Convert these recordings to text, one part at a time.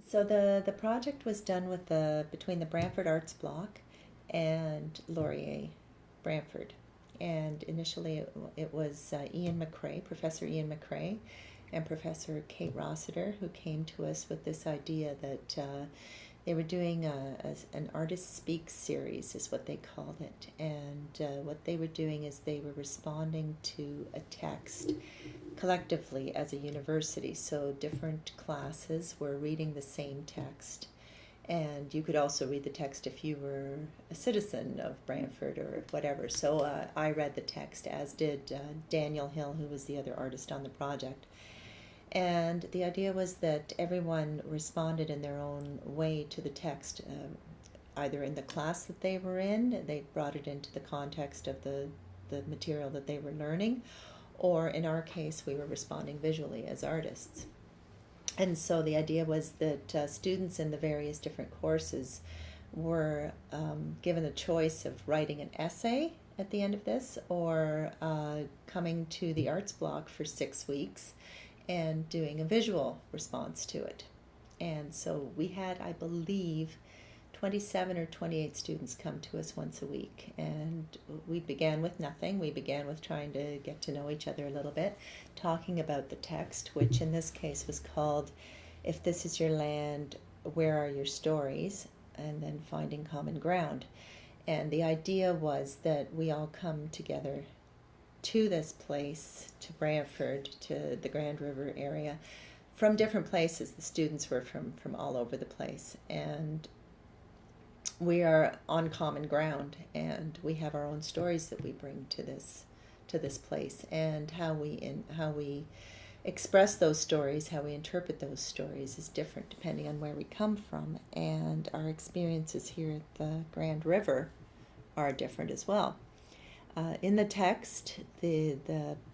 So the project was done with between the Brantford Arts Block and Laurier Brantford. And initially it was Ian McCrae, Professor Ian McCrae, and Professor Kate Rossiter, who came to us with this idea that they were doing an Artist Speaks series, is what they called it. And what they were doing is they were responding to a text collectively as a university. So different classes were reading the same text. And you could also read the text if you were a citizen of Brantford or whatever. So I read the text, as did Daniel Hill, who was the other artist on the project. And the idea was that everyone responded in their own way to the text, either in the class that they were in, they brought it into the context of the material that they were learning, or in our case, we were responding visually as artists. And so the idea was that students in the various different courses were given the choice of writing an essay at the end of this, or coming to the arts block for 6 weeks and doing a visual response to it. And so we had, I believe, 27 or 28 students come to us once a week. And we began with nothing. We began with trying to get to know each other a little bit, talking about the text, which in this case was called If This Is Your Land, Where Are Your Stories? And then finding common ground. And the idea was that we all come together to this place, to Brantford, to the Grand River area, from different places. The students were from all over the place, and we are on common ground, and we have our own stories that we bring to this place, and how we express those stories, how we interpret those stories is different depending on where we come from, and our experiences here at the Grand River are different as well. In the text, the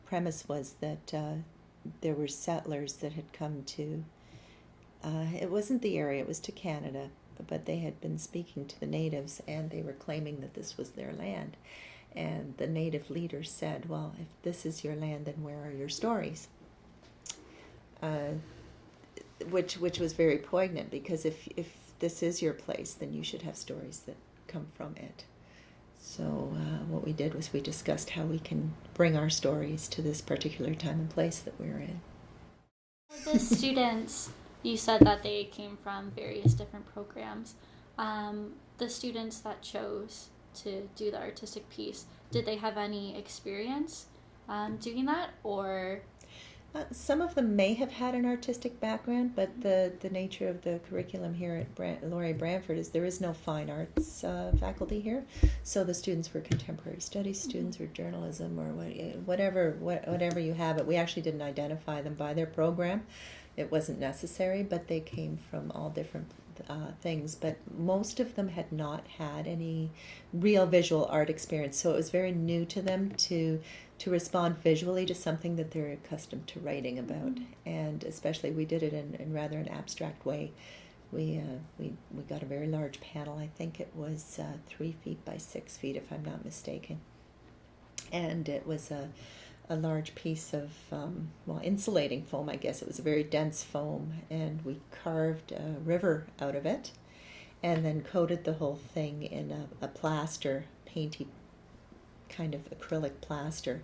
premise was that there were settlers that had come to, it wasn't the area, it was to Canada, but they had been speaking to the natives, and they were claiming that this was their land. And the native leader said, well, if this is your land, then where are your stories? Which was very poignant, because if this is your place, then you should have stories that come from it. So what we did was we discussed how we can bring our stories to this particular time and place that we're in. The students, you said that they came from various different programs. The students that chose to do the artistic piece, did they have any experience doing that, or? Some of them may have had an artistic background, but the nature of the curriculum here at Laurier Brantford is there is no fine arts faculty here. So the students were contemporary studies students, or journalism, or whatever you have it. We actually didn't identify them by their program. It wasn't necessary, but they came from all different things. But most of them had not had any real visual art experience, so it was very new to them to respond visually to something that they're accustomed to writing about. And especially we did it in rather an abstract way. We got a very large panel. I think it was 3 feet by 6 feet, if I'm not mistaken. And it was a large piece of insulating foam, I guess. It was a very dense foam, and we carved a river out of it, and then coated the whole thing in a plaster, painty kind of acrylic plaster.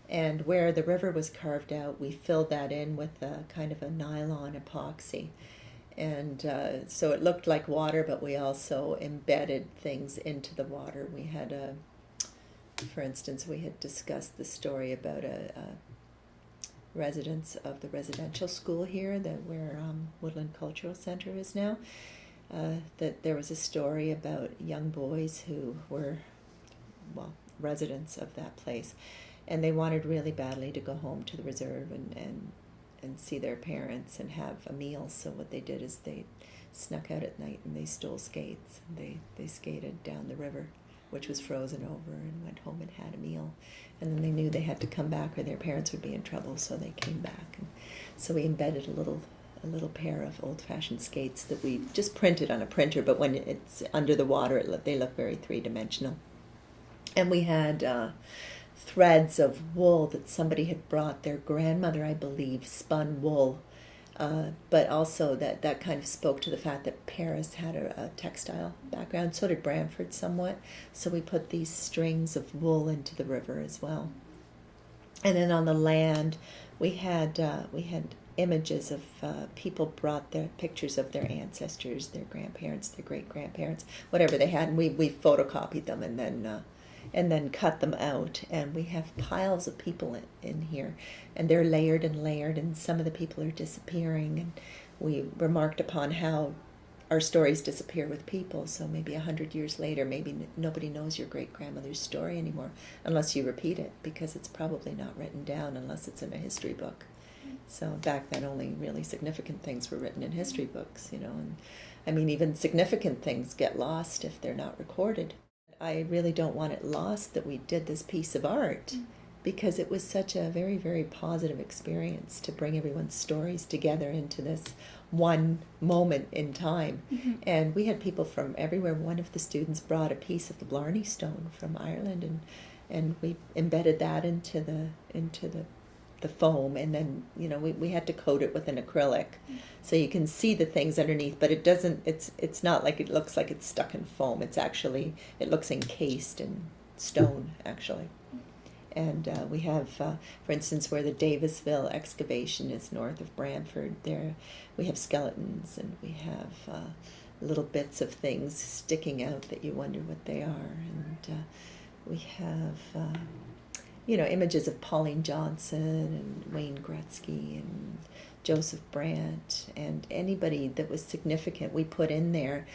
And where the river was carved out, we filled that in with a kind of a nylon epoxy. And so it looked like water, but we also embedded things into the water. We had for instance, we had discussed the story about a residents of the residential school here, where Woodland Cultural Center is now, that there was a story about young boys who were, residents of that place, and they wanted really badly to go home to the reserve and see their parents and have a meal. So what they did is they snuck out at night and they stole skates, and they skated down the river, which was frozen over, and went home and had a meal. And then they knew they had to come back or their parents would be in trouble, so they came back. And so we embedded a little pair of old-fashioned skates that we just printed on a printer, but when it's under the water, they look very three-dimensional. And we had threads of wool that somebody had brought. Their grandmother, I believe, spun wool But also that kind of spoke to the fact that Paris had a textile background. So did Brantford somewhat. So we put these strings of wool into the river as well. And then on the land, we had images of people brought their pictures of their ancestors, their grandparents, their great grandparents, whatever they had, and we photocopied them and then cut them out. And we have piles of people in here, and they're layered and layered, and some of the people are disappearing. And we remarked upon how our stories disappear with people. So maybe 100 years later, maybe nobody knows your great-grandmother's story anymore unless you repeat it, because it's probably not written down unless it's in a history book. So back then, only really significant things were written in history books, and I mean, even significant things get lost if they're not recorded. I really don't want it lost that we did this piece of art, because it was such a very, very positive experience to bring everyone's stories together into this one moment in time. Mm-hmm. And we had people from everywhere. One of the students brought a piece of the Blarney Stone from Ireland, and we embedded that into the foam, and then we had to coat it with an acrylic, so you can see the things underneath, but it's not like it looks like it's stuck in foam. It looks encased in stone, actually. And we have, for instance, where the Davisville excavation is north of Brantford, there we have skeletons, and we have little bits of things sticking out that you wonder what they are. And we have images of Pauline Johnson and Wayne Gretzky and Joseph Brant, and anybody that was significant we put in there,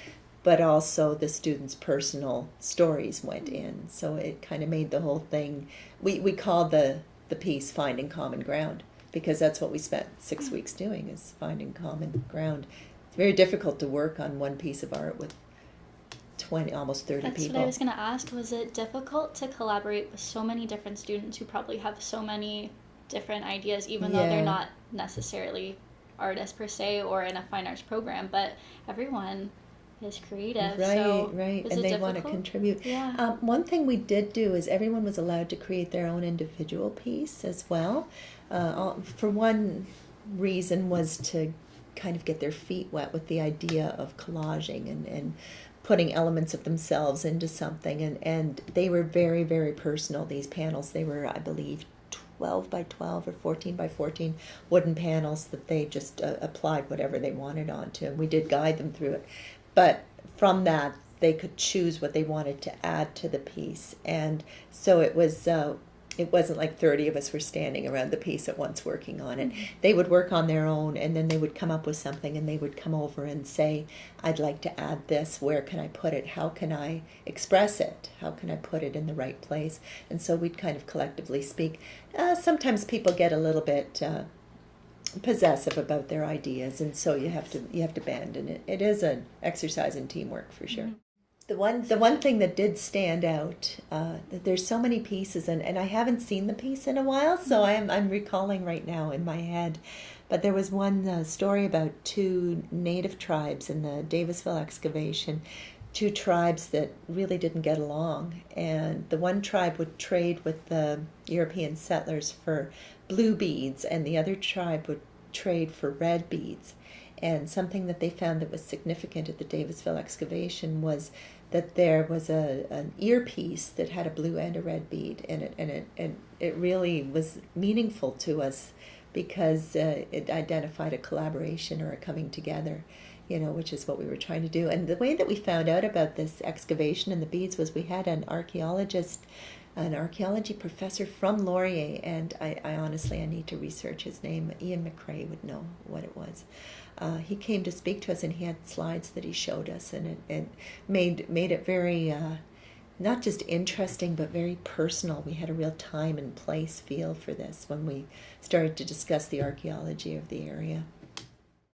but also the students' personal stories went in. So it kind of made the whole thing, we called the piece Finding Common Ground, because that's what we spent 6 weeks doing, is finding common ground. It's very difficult to work on one piece of art with 20, almost 30 That's people. What I was going to ask. Was it difficult to collaborate with so many different students who probably have so many different ideas, even though they're not necessarily artists per se or in a fine arts program, but everyone is creative. Right. And they want to difficult? contribute. Yeah. One thing we did do is everyone was allowed to create their own individual piece as well. For one reason was to kind of get their feet wet with the idea of collaging and putting elements of themselves into something, and they were very, very personal, these panels. They were, I believe, 12 by 12 or 14 by 14 wooden panels that they just applied whatever they wanted onto, and we did guide them through it. But from that, they could choose what they wanted to add to the piece, and so it wasn't like 30 of us were standing around the piece at once working on it. They would work on their own, and then they would come up with something, and they would come over and say, I'd like to add this. Where can I put it? How can I express it? How can I put it in the right place? And so we'd kind of collectively speak. Sometimes people get a little bit possessive about their ideas, and so you have to bend, and it is an exercise in teamwork for sure. Mm-hmm. The one thing that did stand out, that there's so many pieces, and I haven't seen the piece in a while, so I'm recalling right now in my head. But there was one story about two native tribes in the Davisville excavation, two tribes that really didn't get along. And the one tribe would trade with the European settlers for blue beads, and the other tribe would trade for red beads. And something that they found that was significant at the Davisville excavation was that there was an earpiece that had a blue and a red bead in it, and it really was meaningful to us, because it identified a collaboration or a coming together, which is what we were trying to do. And the way that we found out about this excavation and the beads was we had an archaeology professor from Laurier, and I honestly need to research his name. Ian McCrae would know what it was. He came to speak to us, and he had slides that he showed us, and it made it very not just interesting, but very personal. We had a real time and place feel for this when we started to discuss the archaeology of the area.